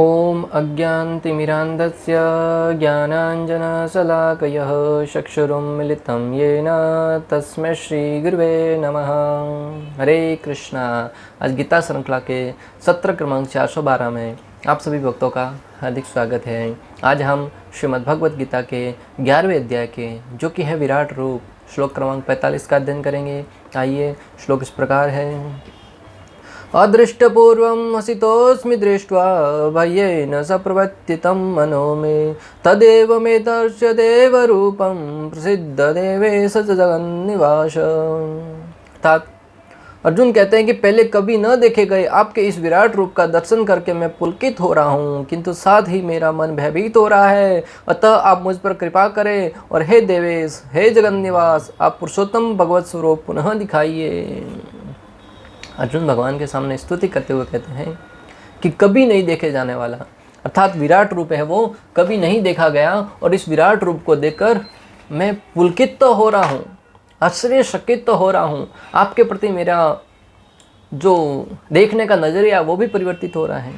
ॐ अज्ञानतिमिरान्धस्य ज्ञानाञ्जनशलाकयः चक्षुरुन्मिलितं येन तस्मै श्रीगुरुवे नमः। हरे कृष्णा। आज गीता श्रृंखला के सत्र क्रमांक 412 में आप सभी भक्तों का हार्दिक स्वागत है। आज हम श्रीमद् भगवद गीता के 11वें अध्याय के जो कि है विराट रूप श्लोक क्रमांक 45 का अध्ययन करेंगे। आइए, श्लोक इस प्रकार है। अदृष्टपूर्वं हसितोऽस्मि दृष्ट्वा भयेन सप्रवर्तितं मनो मे तदेव मे दर्श्य देवरूपं प्रसिद्ध देवेश जगन्निवास। अर्थात अर्जुन कहते हैं कि पहले कभी न देखे गए आपके इस विराट रूप का दर्शन करके मैं पुलकित हो रहा हूँ, किंतु साथ ही मेरा मन भयभीत हो रहा है। अतः आप मुझ पर कृपा करें और हे देवेश, हे जगन्निवास, आप पुरुषोत्तम भगवत स्वरूप पुनः दिखाइए। अर्जुन भगवान के सामने स्तुति करते हुए कहते हैं कि कभी नहीं देखे जाने वाला, अर्थात विराट रूप है वो कभी नहीं देखा गया, और इस विराट रूप को देखकर मैं पुलकित तो हो रहा हूँ, आश्चर्यचकित तो हो रहा हूँ। आपके प्रति मेरा जो देखने का नज़रिया वो भी परिवर्तित हो रहा है,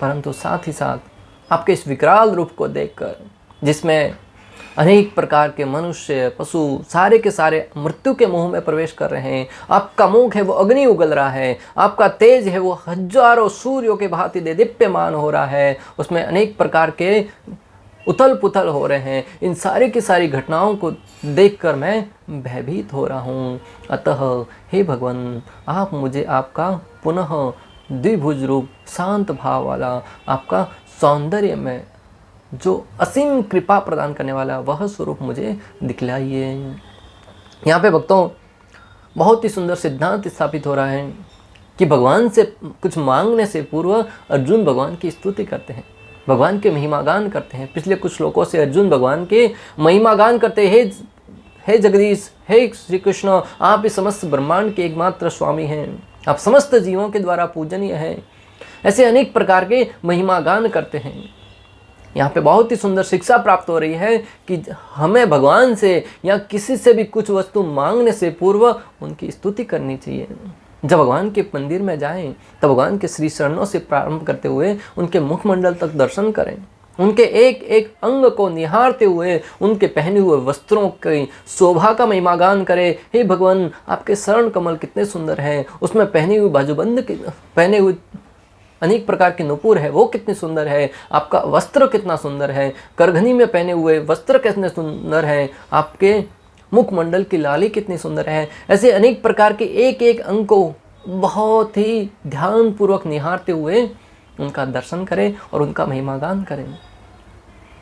परंतु साथ ही साथ आपके इस विकराल रूप को देखकर, जिसमें अनेक प्रकार के मनुष्य पशु सारे के सारे मृत्यु के मुंह में प्रवेश कर रहे हैं। आपका मुख है वो अग्नि उगल रहा है, आपका तेज है वो हजारों सूर्यों के भांति दीप्यमान हो रहा है, उसमें अनेक प्रकार के उथल पुथल हो रहे हैं। इन सारी की सारी घटनाओं को देखकर मैं भयभीत हो रहा हूँ। अतः हे भगवान, आप मुझे आपका पुनः द्विभुज रूप, शांत भाव वाला, आपका सौंदर्य में जो असीम कृपा प्रदान करने वाला वह स्वरूप मुझे दिखलाइए। यहाँ पे भक्तों बहुत ही सुंदर सिद्धांत स्थापित हो रहा है कि भगवान से कुछ मांगने से पूर्व अर्जुन भगवान की स्तुति करते हैं, भगवान के महिमागान करते हैं। पिछले कुछ श्लोकों से अर्जुन भगवान के महिमागान करते हैं। हे जगदीश, हे श्री कृष्ण, आप इस समस्त ब्रह्मांड के एकमात्र स्वामी हैं, आप समस्त जीवों के द्वारा पूजनीय हैं। ऐसे अनेक प्रकार के महिमागान करते हैं। यहाँ पे बहुत ही सुंदर शिक्षा प्राप्त हो रही है कि हमें भगवान से या किसी से भी कुछ वस्तु मांगने से पूर्व उनकी स्तुति करनी चाहिए। जब भगवान के मंदिर में जाएं तब भगवान के श्री चरणों से प्रारंभ करते हुए उनके मुखमंडल तक दर्शन करें, उनके एक एक अंग को निहारते हुए उनके पहने हुए वस्त्रों की शोभा का महिमागान करें। हे भगवान, आपके शरण कमल कितने सुंदर हैं, उसमें पहनी हुई बाजूबंद पहने हुए अनेक प्रकार के नुपुर है वो कितनी सुंदर है, आपका वस्त्र कितना सुंदर है, करघनी में पहने हुए वस्त्र कितने सुंदर हैं, आपके मुखमंडल की लाली कितनी सुंदर है। ऐसे अनेक प्रकार के एक एक अंग को बहुत ही ध्यानपूर्वक निहारते हुए उनका दर्शन करें और उनका महिमागान करें,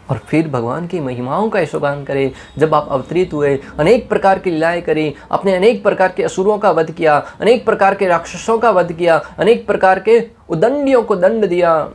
और फिर भगवान की महिमाओं का यशोगान करें। जब आप अवतरित हुए, अनेक प्रकार की लीलाएं करी, आपने अनेक प्रकार के असुरों का वध किया, अनेक प्रकार के राक्षसों का वध किया, अनेक प्रकार के उदंडियों को दंड दिया।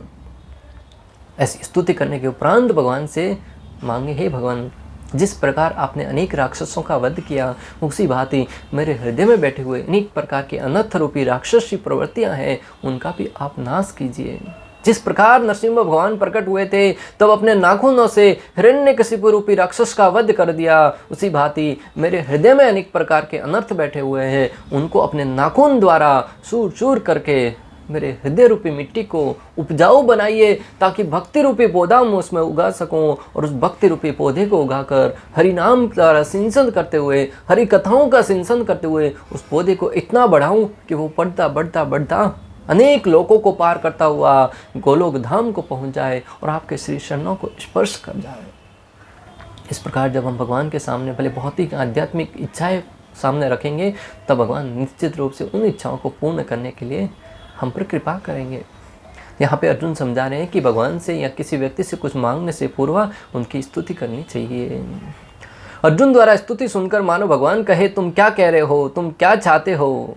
ऐसी स्तुति करने के उपरांत भगवान से मांगे, हे भगवान, जिस प्रकार आपने अनेक राक्षसों का वध किया, उसी भांति मेरे हृदय में बैठे हुए अनेक प्रकार के अनर्थ रूपी राक्षसी प्रवृत्तियां हैं, उनका भी आप नाश कीजिए। जिस प्रकार नरसिंह भगवान प्रकट हुए थे तब अपने नाखूनों से हिरण्यकशिपु रूपी राक्षस का वध कर दिया, उसी भांति मेरे हृदय में अनेक प्रकार के अनर्थ बैठे हुए हैं, उनको अपने नाखून द्वारा चूर चूर करके मेरे हृदय रूपी मिट्टी को उपजाऊ बनाइए, ताकि भक्ति रूपी पौधा मैं उसमें उगा सकूं, और उस भक्ति रूपी पौधे को उगाकर हरि नाम द्वारा सिंचन करते हुए, हरि कथाओं का सिंचन करते हुए उस पौधे को इतना बढ़ाऊं कि वो बढ़ता बढ़ता बढ़ता अनेक लोकों को पार करता हुआ गोलोक धाम को पहुंच जाए और आपके श्री चरणों को स्पर्श कर जाए। इस प्रकार जब हम भगवान के सामने भले बहुत ही आध्यात्मिक इच्छाएं सामने रखेंगे, तब भगवान निश्चित रूप से उन इच्छाओं को पूर्ण करने के लिए हम पर कृपा करेंगे। यहाँ पे अर्जुन समझा रहे हैं कि भगवान से या किसी व्यक्ति से कुछ मांगने से पूर्व उनकी स्तुति करनी चाहिए। अर्जुन द्वारा स्तुति सुनकर मानो भगवान कहे, तुम क्या कह रहे हो, तुम क्या चाहते हो।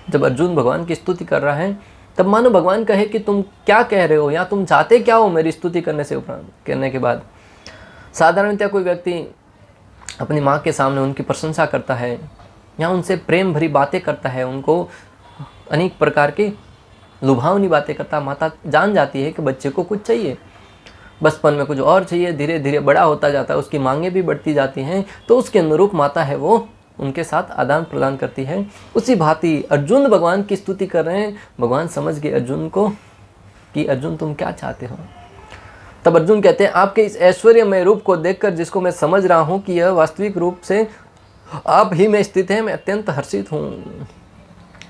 जब अर्जुन भगवान की स्तुति कर रहा है तब मानो भगवान कहे कि तुम क्या कह रहे हो या तुम चाहते क्या हो मेरी स्तुति करने से उपरांत करने के बाद। साधारणतः कोई व्यक्ति अपनी माँ के सामने उनकी प्रशंसा करता है या उनसे प्रेम भरी बातें करता है, उनको अनेक प्रकार की लुभावनी बातें करता, माता जान जाती है कि बच्चे को कुछ चाहिए, बचपन में कुछ और चाहिए, धीरे धीरे बड़ा होता जाता है, उसकी मांगें भी बढ़ती जाती हैं, तो उसके अनुरूप माता है वो उनके साथ आदान प्रदान करती है। उसी भांति अर्जुन भगवान की स्तुति कर रहे हैं। भगवान समझ गए अर्जुन को कि अर्जुन तुम क्या चाहते हो। तब अर्जुन कहते हैं आपके इस ऐश्वर्यमय रूप को देखकर, जिसको मैं समझ रहा हूँ कि यह वास्तविक रूप से आप ही में स्थित है, मैं अत्यंत हर्षित हूँ।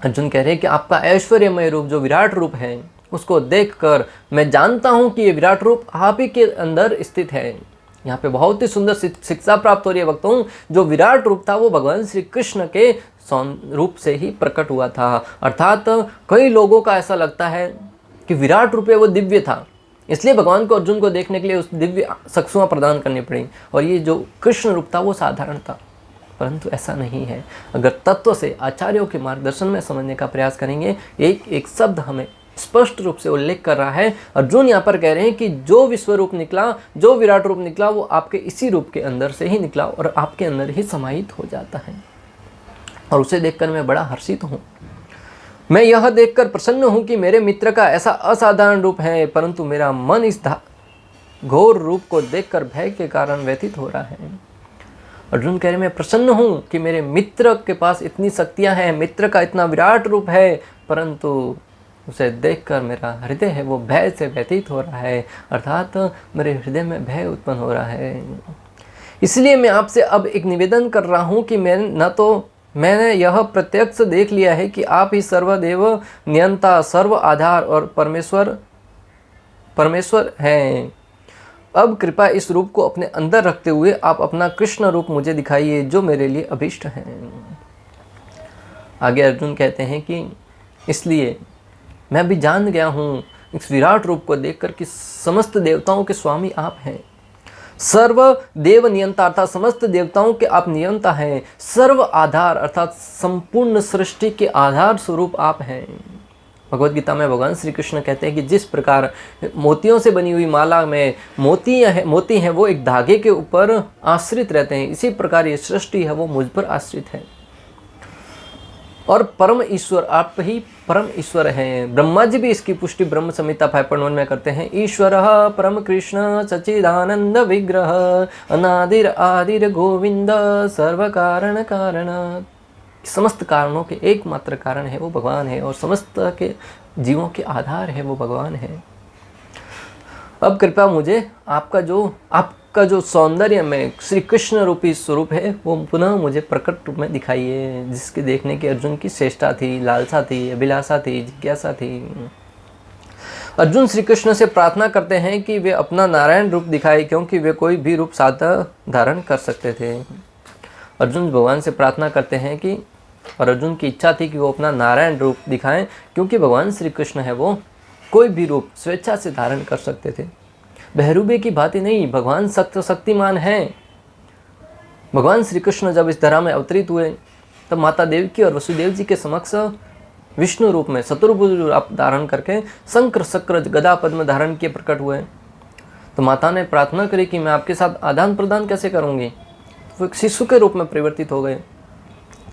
अर्जुन कह रहे हैं कि आपका ऐश्वर्यमय रूप जो विराट रूप है उसको देखकर मैं जानता हूँ कि ये विराट रूप आप ही के अंदर स्थित है। यहाँ पे बहुत ही सुंदर शिक्षा प्राप्त हो रही है भक्तों। जो विराट रूप था वो भगवान श्री कृष्ण के रूप से ही प्रकट हुआ था। अर्थात कई लोगों का ऐसा लगता है कि विराट रूप है वो दिव्य था, इसलिए भगवान को अर्जुन को देखने के लिए उस दिव्य चक्षुआं प्रदान करनी पड़ी, और ये जो कृष्ण रूप था वो साधारण था। परंतु ऐसा नहीं है। अगर तत्व से आचार्यों के मार्गदर्शन में समझने का प्रयास करेंगे, एक एक शब्द हमें स्पष्ट रूप से उल्लेख कर रहा है। अर्जुन यहाँ पर कह रहे हैं कि जो विश्व रूप निकला, जो विराट रूप निकला, वो आपके इसी रूप के अंदर से ही निकला और आपके अंदर ही समाहित हो जाता है। और उसे देखकर मैं बड़ा हर्षित हूँ। मैं यह देखकर प्रसन्न हूँ कि मेरे मित्र का ऐसा असाधारण रूप है, परंतु मेरा मन इस घोर रूप को देखकर भय के कारण व्यथित हो रहा है। अर्जुन कह रहे मैं प्रसन्न हूँ कि मेरे मित्र के पास इतनी शक्तियाँ हैं, मित्र का इतना विराट रूप है, परंतु उसे देखकर मेरा हृदय है वो भय से व्यतीत हो रहा है। अर्थात मेरे हृदय में भय उत्पन्न हो रहा है। इसलिए मैं आपसे अब एक निवेदन कर रहा हूँ कि मैंने यह प्रत्यक्ष देख लिया है कि आप ही सर्वदेव नियंता, सर्व आधार और परमेश्वर हैं। अब कृपया इस रूप को अपने अंदर रखते हुए आप अपना कृष्ण रूप मुझे दिखाइए, जो मेरे लिए अभीष्ट है। आगे अर्जुन कहते हैं कि इसलिए मैं भी जान गया हूँ इस विराट रूप को देखकर कि समस्त देवताओं के स्वामी आप हैं। सर्व देव नियंता अर्थात समस्त देवताओं के आप नियंता हैं। सर्व आधार अर्थात संपूर्ण सृष्टि के आधार स्वरूप आप हैं। भगवद गीता में भगवान श्री कृष्ण कहते हैं कि जिस प्रकार मोतियों से बनी हुई माला में मोती हैं वो एक धागे के ऊपर आश्रित रहते हैं, इसी प्रकार ये सृष्टि है वो मुझ पर आश्रित है। और परम ईश्वर आप ही परम ईश्वर हैं। ब्रह्मा जी भी इसकी पुष्टि ब्रह्म संहिता 5.1 में करते हैं। ईश्वर परम कृष्ण सच्चिदानंद विग्रह अनादिर आदिर गोविंद सर्व कारण कारण। समस्त कारणों के एकमात्र कारण है वो भगवान है, और समस्त के जीवों के आधार है वो भगवान है। अब कृपया मुझे आपका जो सौंदर्य में श्री कृष्ण रूपी स्वरूप है वो पुनः मुझे प्रकट रूप में दिखाइए, जिसके देखने की अर्जुन की चेष्टा थी, लालसा थी, अभिलाषा थी, जिज्ञासा थी। अर्जुन श्री कृष्ण से प्रार्थना करते हैं कि वे अपना नारायण रूप दिखाए, क्योंकि वे कोई भी रूप साधा धारण कर सकते थे। अर्जुन भगवान से प्रार्थना करते हैं कि, और अर्जुन की इच्छा थी कि वो अपना नारायण रूप दिखाएं, क्योंकि भगवान श्री कृष्ण है वो कोई भी रूप स्वेच्छा से धारण कर सकते थे। बहरूबे की भांति नहीं, भगवान शक्तिमान हैं। भगवान श्री कृष्ण जब इस धरा में अवतरित हुए तब माता देवकी और वसुदेव जी के समक्ष विष्णु रूप में चतुर्भुज रूप धारण करके शंकर चक्र गदा पद्म धारण किए प्रकट हुए। तो माता ने प्रार्थना करी कि मैं आपके साथ आदान प्रदान कैसे करूँगी। तो एक शिशु के रूप में परिवर्तित हो गए।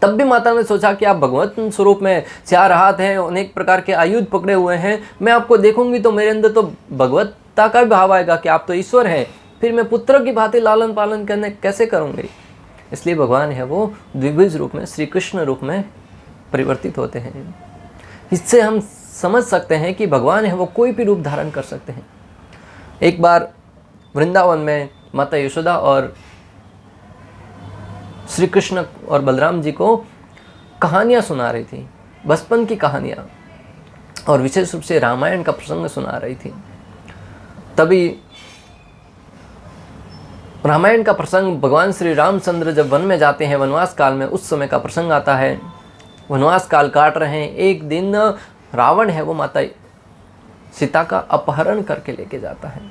तब भी माता ने सोचा कि आप भगवत स्वरूप में 4 हाथ हैं, अनेक प्रकार के आयुध पकड़े हुए हैं, मैं आपको देखूंगी तो मेरे अंदर तो भगवत्ता का भाव आएगा कि आप तो ईश्वर हैं, फिर मैं पुत्र की भांति लालन पालन करने कैसे करूंगी। इसलिए भगवान है वो द्विभुज रूप में श्री कृष्ण रूप में परिवर्तित होते हैं। इससे हम समझ सकते हैं कि भगवान है वो कोई भी रूप धारण कर सकते हैं। एक बार वृंदावन में माता यशोदा और श्री कृष्ण और बलराम जी को कहानियाँ सुना रही थी, बचपन की कहानियाँ, और विशेष रूप से रामायण का प्रसंग सुना रही थी। तभी रामायण का प्रसंग भगवान श्री रामचंद्र जब वन में जाते हैं वनवास काल में, उस समय का प्रसंग आता है। वनवास काल काट रहे हैं। एक दिन रावण है वो माता सीता का अपहरण करके लेके जाता है।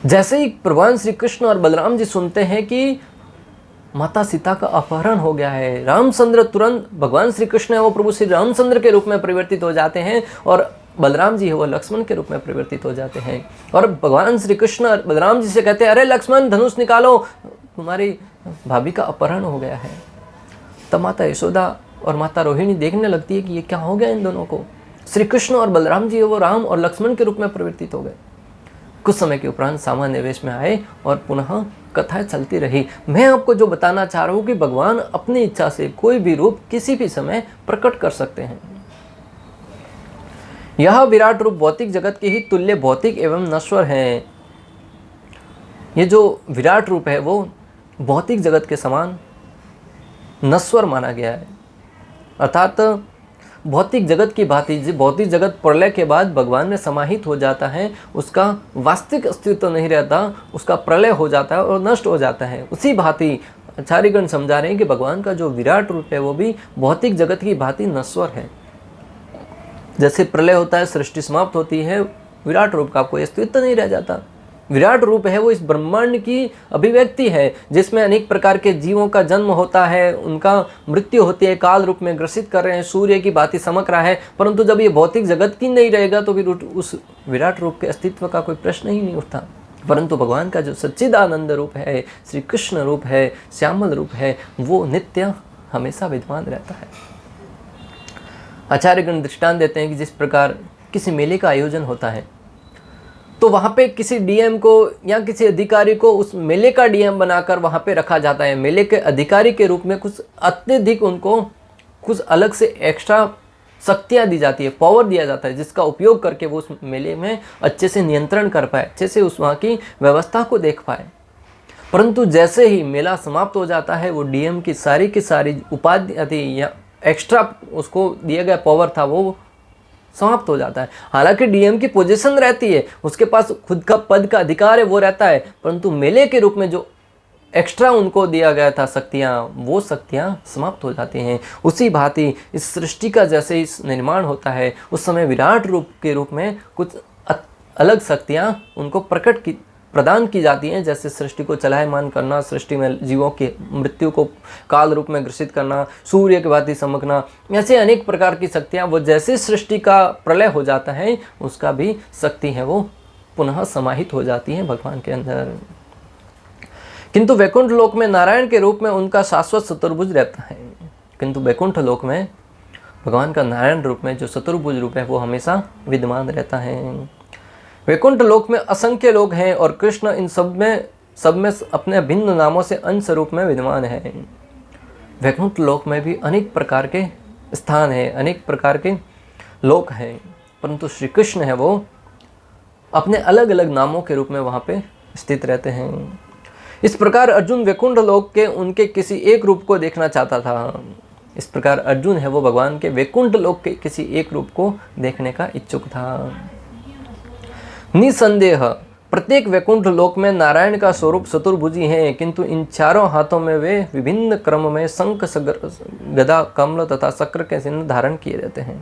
जैसे ही भगवान श्री कृष्ण और बलराम जी सुनते हैं कि माता सीता का अपहरण हो गया है, रामचंद्र तुरंत, भगवान श्री कृष्ण है वो प्रभु श्री रामचंद्र के रूप में परिवर्तित हो जाते हैं, और बलराम जी है वो लक्ष्मण के रूप में परिवर्तित हो जाते हैं। और भगवान श्री कृष्ण बलराम जी से कहते हैं, अरे लक्ष्मण धनुष निकालो, तुम्हारी भाभी का अपहरण हो गया है। तब माता यशोदा और माता रोहिणी देखने लगती है कि ये क्या हो गया इन दोनों को। श्री कृष्ण और बलराम जी वो राम और लक्ष्मण के रूप में परिवर्तित हो गए। कुछ समय के उपरांत सामान्य वेश में आए और पुनः कथाएं चलती रही। मैं आपको जो बताना चाह रहा हूँ कि भगवान अपनी इच्छा से कोई भी रूप किसी भी समय प्रकट कर सकते हैं। यह विराट रूप भौतिक जगत के ही तुल्य भौतिक एवं नश्वर है। ये जो विराट रूप है वो भौतिक जगत के समान नश्वर माना गया है, अर्थात भौतिक जगत की भांति भौतिक जगत प्रलय के बाद भगवान में समाहित हो जाता है, उसका वास्तविक अस्तित्व नहीं रहता, उसका प्रलय हो जाता है और नष्ट हो जाता है। उसी भांति आचार्यगण समझा रहे हैं कि भगवान का जो विराट रूप है वो भी भौतिक जगत की भांति नश्वर है। जैसे प्रलय होता है, सृष्टि समाप्त होती है, विराट रूप का कोई अस्तित्व नहीं रह जाता। विराट रूप है वो इस ब्रह्मांड की अभिव्यक्ति है, जिसमें अनेक प्रकार के जीवों का जन्म होता है, उनका मृत्यु होती है, काल रूप में ग्रसित कर रहे हैं, सूर्य की भांति चमक रहा है। परंतु जब ये भौतिक जगत की नहीं रहेगा तो फिर उस विराट रूप के अस्तित्व का कोई प्रश्न ही नहीं उठता। परंतु भगवान का जो सच्चिदानंद रूप है, श्री कृष्ण रूप है, श्यामल रूप है, वो नित्य हमेशा विद्यमान रहता है। आचार्यगण दृष्टांत देते हैं कि जिस प्रकार किसी मेले का आयोजन होता है तो वहाँ पे किसी डीएम को या किसी अधिकारी को उस मेले का डीएम बनाकर वहाँ पे रखा जाता है। मेले के अधिकारी के रूप में कुछ अत्यधिक उनको कुछ अलग से एक्स्ट्रा शक्तियाँ दी जाती है, पावर दिया जाता है, जिसका उपयोग करके वो उस मेले में अच्छे से नियंत्रण कर पाए, अच्छे से उस वहाँ की व्यवस्था को देख पाए। परंतु जैसे ही मेला समाप्त हो जाता है वो डीएम की सारी उपाधि थी या एक्स्ट्रा उसको दिया गया पावर था वो समाप्त हो जाता है। हालांकि डीएम की पोजीशन रहती है, उसके पास खुद का पद का अधिकार है, वो रहता है, परंतु मेले के रूप में जो एक्स्ट्रा उनको दिया गया था शक्तियाँ, वो शक्तियाँ समाप्त हो जाती हैं। उसी भांति इस सृष्टि का जैसे इस निर्माण होता है उस समय विराट रूप के रूप में कुछ अलग शक्तियाँ उनको प्रदान की जाती हैं, जैसे सृष्टि को चलायमान करना, सृष्टि में जीवों की मृत्यु को काल रूप में ग्रसित करना, सूर्य की भांति चमकना, ऐसे अनेक प्रकार की शक्तियाँ वो जैसे सृष्टि का प्रलय हो जाता है उसका भी शक्ति है वो पुनः समाहित हो जाती है भगवान के अंदर। किंतु वैकुंठ लोक में नारायण के रूप में उनका शाश्वत चतुर्भुज रहता है। किंतु वैकुंठ लोक में भगवान का नारायण रूप में जो चतुर्भुज रूप है वो हमेशा विद्यमान रहता है। वैकुंठ लोक में असंख्य लोग हैं और कृष्ण इन सब में अपने भिन्न नामों से अंश रूप में विद्यमान है। वैकुंठ लोक में भी अनेक प्रकार के स्थान हैं, अनेक प्रकार के लोक हैं, परंतु श्री कृष्ण है वो अपने अलग अलग नामों के रूप में वहाँ पे स्थित रहते हैं। इस प्रकार अर्जुन वैकुंठ लोक के उनके किसी एक रूप को देखना चाहता था। इस प्रकार अर्जुन है वो भगवान के वैकुंठ लोक के किसी एक रूप को देखने का इच्छुक था। निसंदेह प्रत्येक वैकुंठ लोक में नारायण का स्वरूप चतुर्भुजी है, किंतु इन चारों हाथों में वे विभिन्न क्रम में शंख, गदा, कमल तथा चक्र के चिन्ह धारण किए रहते हैं।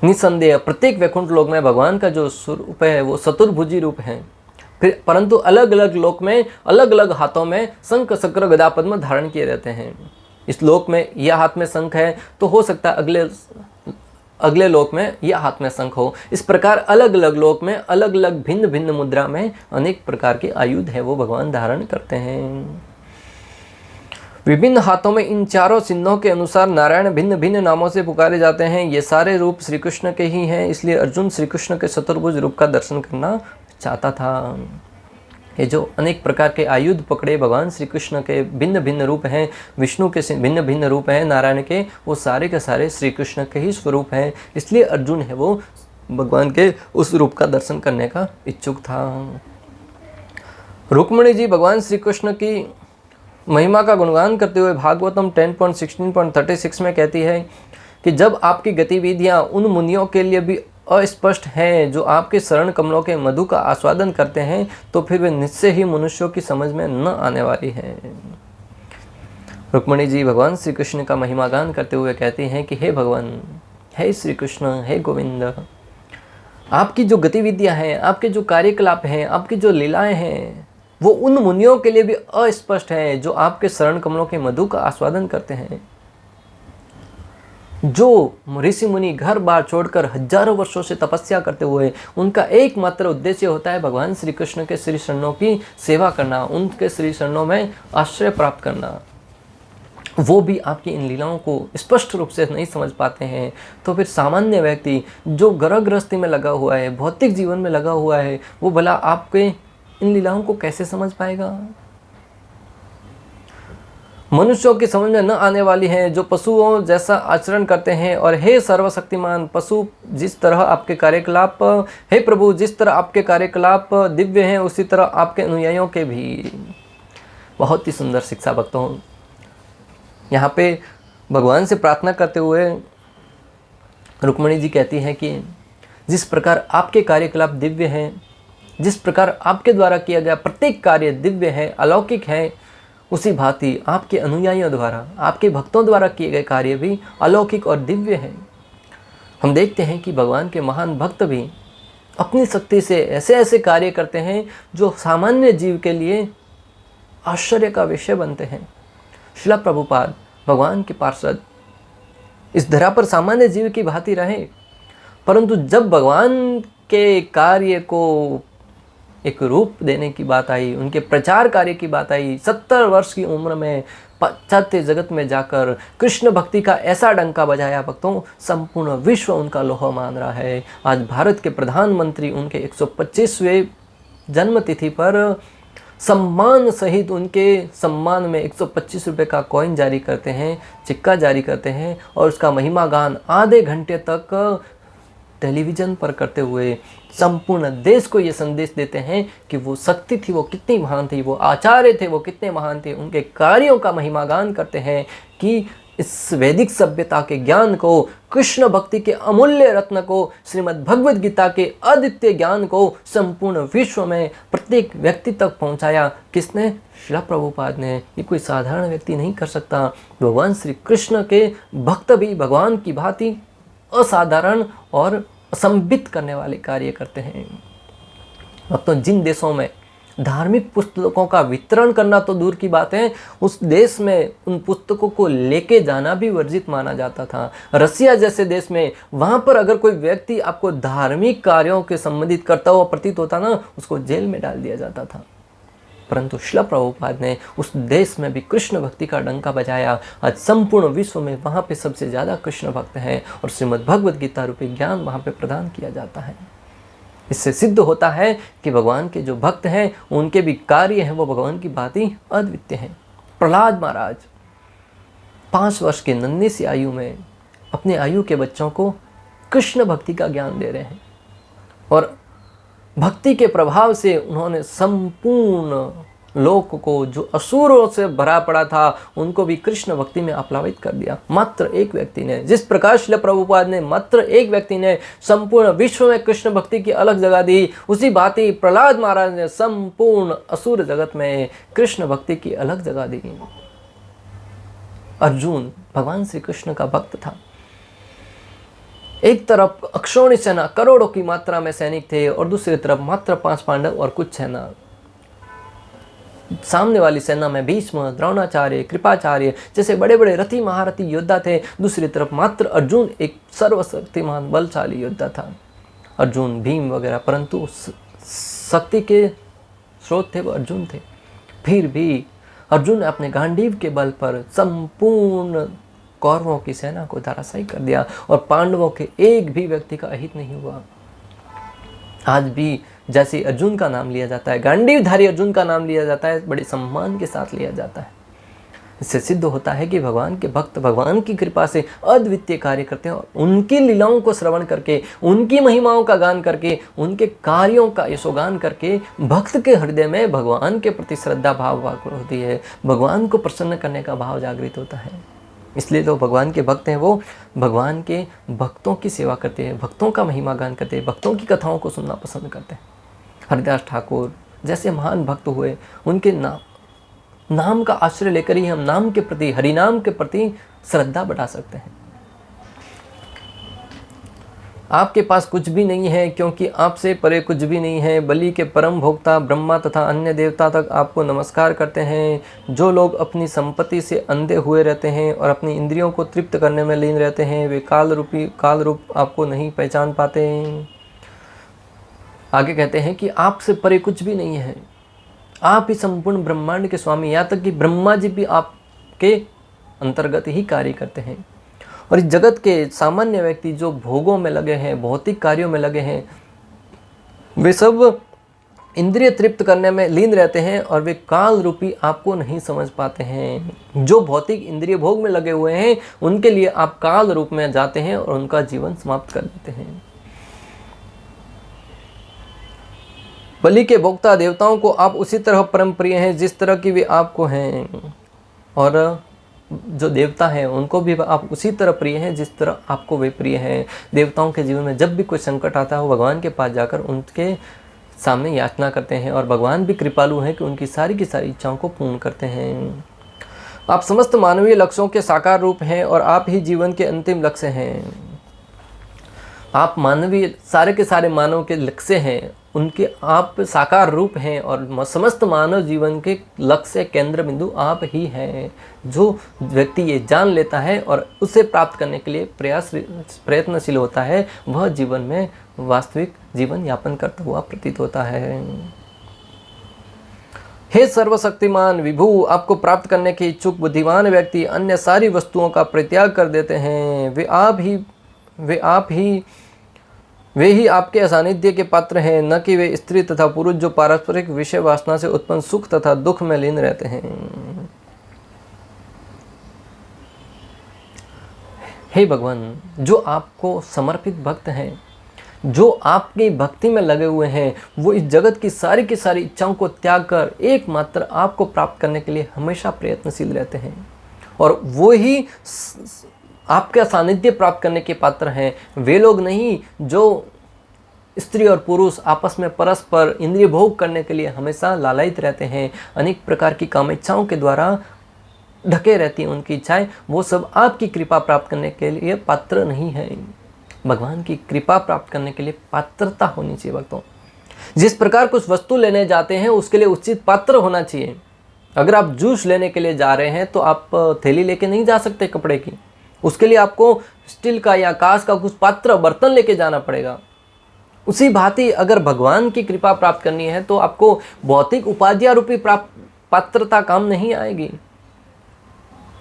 निसंदेह प्रत्येक वैकुंठ लोक में भगवान का जो स्वरूप है वो चतुर्भुजी रूप है, फिर परंतु अलग अलग लोक में अलग अलग हाथों में शंख, चक्र, गदा, पद्म धारण किए रहते हैं। इस लोक में यह हाथ में शंख है तो हो सकता है अगले लोक में यह हाथ में शंख हो। इस प्रकार अलग अलग लोक में अलग अलग भिन्न भिन्न मुद्रा में अनेक प्रकार के आयुध है वो भगवान धारण करते हैं। विभिन्न हाथों में इन चारों चिन्हों के अनुसार नारायण भिन्न भिन्न नामों से पुकारे जाते हैं। ये सारे रूप श्री कृष्ण के ही हैं, इसलिए अर्जुन श्री कृष्ण के चतुर्भुज रूप का दर्शन करना चाहता था। ये जो अनेक प्रकार के आयुध पकड़े भगवान श्री कृष्ण के भिन्न भिन्न रूप हैं, विष्णु के भिन्न भिन्न रूप हैं, नारायण के, वो सारे के सारे श्री कृष्ण के ही स्वरूप हैं, इसलिए अर्जुन है वो भगवान के उस रूप का दर्शन करने का इच्छुक था। रुक्मिणी जी भगवान श्री कृष्ण की महिमा का गुणगान करते हुए भागवतम 10.16.36 में कहती है कि जब आपकी गतिविधियाँ उन मुनियों के लिए भी अस्पष्ट हैं जो आपके शरण कमलों के मधु का आस्वादन करते हैं, तो फिर वे निश्चय ही मनुष्यों की समझ में न आने वाली है। रुक्मिणी जी भगवान श्री कृष्ण का महिमा गान करते हुए कहती हैं कि हे भगवान, हे श्री कृष्ण, हे गोविंद, आपकी जो गतिविधियां हैं, आपके जो कार्यकलाप हैं, आपकी जो लीलाएं हैं, वो उन मुनियों के लिए भी अस्पष्ट हैं जो आपके शरण कमलों के मधु का आस्वादन करते हैं। जो ऋषि मुनि घर बार छोड़कर हजारों वर्षों से तपस्या करते हुए उनका एकमात्र उद्देश्य होता है भगवान श्री कृष्ण के श्री चरणों की सेवा करना, उनके श्री चरणों में आश्रय प्राप्त करना, वो भी आपकी इन लीलाओं को स्पष्ट रूप से नहीं समझ पाते हैं, तो फिर सामान्य व्यक्ति जो ग्रह गृहस्थी में लगा हुआ है, भौतिक जीवन में लगा हुआ है, वो भला आपके इन लीलाओं को कैसे समझ पाएगा। मनुष्यों की समझ में न आने वाली हैं, जो पशुओं जैसा आचरण करते हैं। और हे सर्वशक्तिमान पशु, जिस तरह आपके कार्यकलाप, हे प्रभु जिस तरह आपके कार्यकलाप दिव्य हैं, उसी तरह आपके अनुयायियों के भी। बहुत ही सुंदर शिक्षा भक्तों। यहाँ पे भगवान से प्रार्थना करते हुए रुक्मिणी जी कहती हैं कि जिस प्रकार आपके कार्यकलाप दिव्य हैं, जिस प्रकार आपके द्वारा किया गया प्रत्येक कार्य दिव्य है, अलौकिक है, उसी भांति आपके अनुयायियों द्वारा, आपके भक्तों द्वारा किए गए कार्य भी अलौकिक और दिव्य हैं। हम देखते हैं कि भगवान के महान भक्त भी अपनी शक्ति से ऐसे ऐसे कार्य करते हैं जो सामान्य जीव के लिए आश्चर्य का विषय बनते हैं। श्रील प्रभुपाद भगवान के पार्षद इस धरा पर सामान्य जीव की भांति रहे, परंतु जब भगवान के कार्य को एक रूप देने की बात आई, उनके प्रचार कार्य की बात आई, 70 वर्ष की उम्र में पाश्चात्य जगत में जाकर कृष्ण भक्ति का ऐसा डंका बजाया भक्तों, संपूर्ण विश्व उनका लोहा मान रहा है। आज भारत के प्रधानमंत्री उनके 125वें जन्मतिथि पर सम्मान सहित उनके सम्मान में 125 रुपये का कॉइन जारी करते हैं, सिक्का जारी करते हैं, और उसका महिमा गान आधे घंटे तक टेलीविज़न पर करते हुए संपूर्ण देश को ये संदेश देते हैं कि वो शक्ति थी, वो कितनी महान थी, वो आचार्य थे, वो कितने महान थे। उनके कार्यों का महिमा गान करते हैं कि इस वैदिक सभ्यता के ज्ञान को, कृष्ण भक्ति के अमूल्य रत्न को, श्रीमद् भगवद गीता के अद्वितीय ज्ञान को संपूर्ण विश्व में प्रत्येक व्यक्ति तक पहुंचाया। किसने? श्रील प्रभुपाद ने। ये कोई साधारण व्यक्ति नहीं कर सकता। भगवान श्री कृष्ण के भक्त भी भगवान की भांति असाधारण और असंबित करने वाले कार्य करते हैं। अब तो जिन देशों में धार्मिक पुस्तकों का वितरण करना तो दूर की बात है, उस देश में उन पुस्तकों को लेके जाना भी वर्जित माना जाता था। रसिया जैसे देश में, वहाँ पर अगर कोई व्यक्ति आपको धार्मिक कार्यों के संबंधित करता हुआ प्रतीत होता ना, उसको जेल में डाल दिया जाता था। परंतु श्रील प्रभुपाद ने उस देश में भी कृष्ण भक्ति का डंका बजाया। आज संपूर्ण विश्व में वहाँ पे सबसे ज़्यादा कृष्ण भक्त हैं और श्रीमद् भगवद गीता रूपी ज्ञान वहाँ पे प्रदान किया जाता है। इससे सिद्ध होता है कि भगवान के जो भक्त हैं उनके भी कार्य हैं वो भगवान की भांति अद्वितीय हैं। प्रहलाद महाराज 5 वर्ष के नन्ही सी आयु में अपने आयु के बच्चों को कृष्ण भक्ति का ज्ञान दे रहे हैं, और भक्ति के प्रभाव से उन्होंने संपूर्ण लोक को, जो असुरों से भरा पड़ा था, उनको भी कृष्ण भक्ति में आप्लावित कर दिया। मात्र एक व्यक्ति ने, जिस प्रकार श्रील प्रभुपाद ने मात्र एक व्यक्ति ने संपूर्ण विश्व में कृष्ण भक्ति की अलग जगह दी, उसी भांति प्रहलाद महाराज ने संपूर्ण असुर जगत में कृष्ण भक्ति की अलग जगह दी। अर्जुन भगवान श्री कृष्ण का भक्त था। एक तरफ अक्षौणी सेना करोड़ों की मात्रा में सैनिक थे, और दूसरी तरफ मात्र 5 पांडव और कुछ सेना। सामने वाली सेना में भीष्म, द्रोणाचार्य, कृपाचार्य जैसे बड़े बड़े रथी महारथी योद्धा थे। दूसरी तरफ मात्र अर्जुन एक सर्वशक्तिमान बलशाली योद्धा था। अर्जुन, भीम वगैरह, परंतु शक्ति के स्रोत थे वो अर्जुन थे। फिर भी अर्जुन ने अपने गांडीव के बल पर संपूर्ण कौरवों की सेना को धराशायी कर दिया, और पांडवों के एक भी व्यक्ति का अहित नहीं हुआ। आज भी जैसे अर्जुन का नाम लिया जाता है, गांडीवधारी अर्जुन का नाम लिया जाता है, बड़े सम्मान के साथ लिया जाता है। इससे सिद्ध होता है कि भगवान के भक्त भगवान की कृपा से अद्वितीय कार्य करते हैं, और उनकी लीलाओं को श्रवण करके, उनकी महिमाओं का गान करके, उनके कार्यों का यशोगान करके भक्त के हृदय में भगवान के प्रति श्रद्धा भाव होती है, भगवान को प्रसन्न करने का भाव जागृत होता है। इसलिए तो भगवान के भक्त हैं वो भगवान के भक्तों की सेवा करते हैं, भक्तों का महिमा गान करते हैं, भक्तों की कथाओं को सुनना पसंद करते हैं। हरिदास ठाकुर जैसे महान भक्त हुए, उनके नाम का आश्रय लेकर ही हम नाम के प्रति, हरिनाम के प्रति श्रद्धा बढ़ा सकते हैं। आपके पास कुछ भी नहीं है, क्योंकि आपसे परे कुछ भी नहीं है। बलि के परम भोक्ता ब्रह्मा तथा अन्य देवता तक आपको नमस्कार करते हैं। जो लोग अपनी संपत्ति से अंधे हुए रहते हैं और अपनी इंद्रियों को तृप्त करने में लीन रहते हैं, वे काल रूप आपको नहीं पहचान पाते। आगे कहते हैं कि आपसे परे कुछ भी नहीं है, आप ही संपूर्ण ब्रह्मांड के स्वामी, यहाँ तक कि ब्रह्मा जी भी आपके अंतर्गत ही कार्य करते हैं। और इस जगत के सामान्य व्यक्ति जो भोगों में लगे हैं, भौतिक कार्यों में लगे हैं, वे सब इंद्रिय तृप्त करने में लीन रहते हैं और वे काल रूपी आपको नहीं समझ पाते हैं। जो भौतिक इंद्रिय भोग में लगे हुए हैं उनके लिए आप काल रूप में जाते हैं और उनका जीवन समाप्त कर देते हैं। बलि के भोक्ता देवताओं को आप उसी तरह परम प्रिय हैं जिस तरह की वे आपको हैं, और जो देवता हैं उनको भी आप उसी तरह प्रिय हैं जिस तरह आपको वे प्रिय हैं। देवताओं के जीवन में जब भी कोई संकट आता है वो भगवान के पास जाकर उनके सामने याचना करते हैं, और भगवान भी कृपालु हैं कि उनकी सारी की सारी इच्छाओं को पूर्ण करते हैं। आप समस्त मानवीय लक्ष्यों के साकार रूप हैं और आप ही जीवन के अंतिम लक्ष्य हैं। आप मानवीय सारे के सारे मानव के लक्ष्य हैं, उनके आप साकार रूप हैं, और समस्त मानव जीवन के लक्ष्य केंद्र बिंदु आप ही हैं। जो व्यक्ति ये जान लेता है और उसे प्राप्त करने के लिए प्रयत्नशील होता है, वह जीवन में वास्तविक जीवन यापन करता हुआ प्रतीत होता है। हे सर्वशक्तिमान विभु, आपको प्राप्त करने के इच्छुक बुद्धिमान व्यक्ति अन्य सारी वस्तुओं का परित्याग कर देते हैं। वे ही आपके सानिध्य के पात्र हैं, न कि वे स्त्री तथा पुरुष जो पारस्परिक विषय वासना से उत्पन्न सुख तथा दुख में लीन रहते हैं। हे भगवान, जो आपको समर्पित भक्त हैं, जो आपकी भक्ति में लगे हुए हैं, वो इस जगत की सारी इच्छाओं को त्याग कर एकमात्र आपको प्राप्त करने के लिए हमेशा प्रयत्नशील रहते हैं, और वो ही आपका सानिध्य प्राप्त करने के पात्र हैं। वे लोग नहीं जो स्त्री और पुरुष आपस में परस्पर इंद्रिय भोग करने के लिए हमेशा लालायित रहते हैं, अनेक प्रकार की काम इच्छाओं के द्वारा ढके रहती हैं उनकी इच्छाएं, वो सब आपकी कृपा प्राप्त करने के लिए पात्र नहीं है। भगवान की कृपा प्राप्त करने के लिए पात्रता होनी चाहिए भक्तों। जिस प्रकार कुछ वस्तु लेने जाते हैं उसके लिए उचित पात्र होना चाहिए। अगर आप जूस लेने के लिए जा रहे हैं तो आप थैली लेके नहीं जा सकते कपड़े की, उसके लिए आपको स्टील का या कांच का कुछ पात्र बर्तन लेके जाना पड़ेगा। उसी भांति अगर भगवान की कृपा प्राप्त करनी है तो आपको भौतिक उपाधियां रूपी पात्रता काम नहीं आएगी।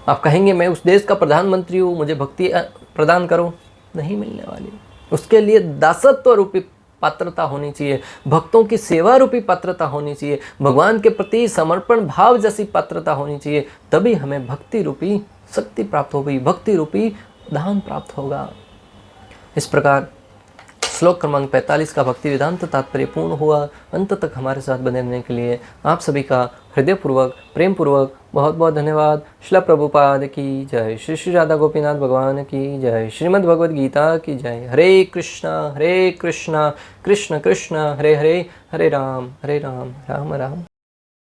आप कहेंगे मैं उस देश का प्रधानमंत्री हूँ, मुझे भक्ति प्रदान करो, नहीं मिलने वाली। उसके लिए दासत्व रूपी पात्रता होनी चाहिए, भक्तों की सेवा रूपी पात्रता होनी चाहिए, भगवान के प्रति समर्पण भाव जैसी पात्रता होनी चाहिए, तभी हमें भक्ति रूपी शक्ति प्राप्त होगी, भक्ति रूपी दान प्राप्त होगा। इस प्रकार श्लोक क्रमांक 45 का भक्ति वेदांत तात्पर्य पूर्ण हुआ। अंत तक हमारे साथ बने रहने के लिए आप सभी का हृदयपूर्वक प्रेम पूर्वक बहुत बहुत धन्यवाद। श्रील प्रभुपाद की जय, श्री श्री राधा गोपीनाथ भगवान की जय, श्रीमद् भगवद गीता की जय। हरे कृष्णा कृष्ण कृष्ण हरे हरे, हरे राम राम राम।